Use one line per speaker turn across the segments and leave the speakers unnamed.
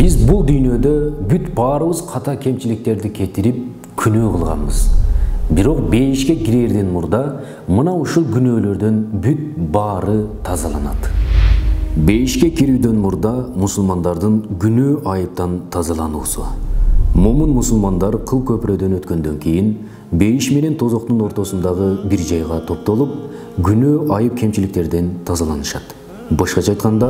Biz бұл дүйнөдө бүт баарыбыз ката кемчиликтерди кетирип күнөө кылганбыз. Бирок бейишке кирерден мурда мына ушул күнөөлөрдөн бүт баары тазаланат. Бейишке кирүүдөн мурда мусулмандардын күнөө айыптан тазалануусу. Момун мусулмандар кыл көпүрөдөн өткөндөн кийин бейиш менен тозоктун ортосундагы бир жайга топтолуп, күнөө айып кемчиликтерден тазаланышат. Башкача айтканда,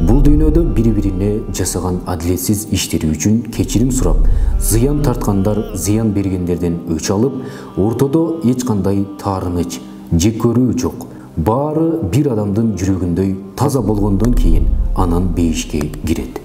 бул дүйнөдө бири-бирине жасаган адилетсиз иштери үчүн кечирим сурап, зыян тарткандар зыян бергендерден өч алып, ортодо эч кандай таарыныч, жек көрүү жок. Баары бир адамдын жүрөгүндөй таза болгондон кийин анан бейишке кирет.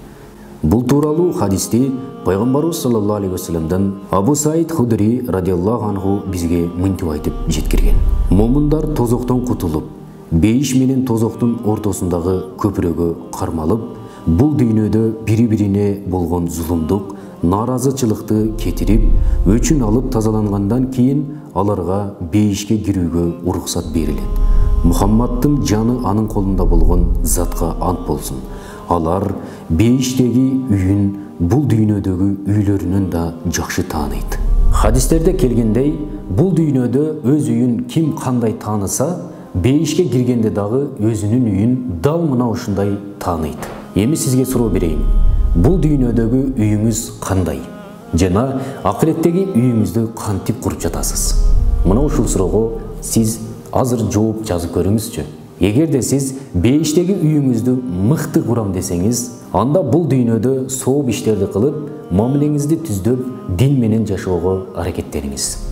Бул тууралуу хадисти пайгамбарыбыз саллаллаху алейхи вассаламдан Абу Саид Худри радиаллаху анху бизге мынтип айтып жеткирген. Момундар тозоктон кутулуп, бейиш менен тозоктун ортосундагы көпүрөгө кармалып, бул дүйнөдө бири-бирине болгон зулумдук, нааразычылыкты кетирип, өчүн алып тазалангандан кийин аларга бейишке кирүүгө уруксат берилет. Мухаммадтын жаны анын колунда болгон затка ант болсун. Алар бейиштеги үйүн бул дүйнөдөгү үйлөрүнөн да жакшы тааныйт. Хадистерде келгендей, бул дүйнөдө өз үйүн ким кандай тааныса, бейишке киргенде дагы өзүнүн үйүн дал мына ушундай тааныйт. Эми сизге суроо берейин. Бул дүйнөдөгү үйүңүз кандай? Жана акыреттеги үйүңүздү кантип куруп жатасыз? Мына ушул суроого сиз азыр жооп жазып көрүңүзчү. Эгерде сиз бейиштеги үйүңүздү мыкты курам десеңиз, анда бул дүйнөдө сооп иштерди кылып, мамилеңизди түздөп, дин менен жашоого аракеттениңиз.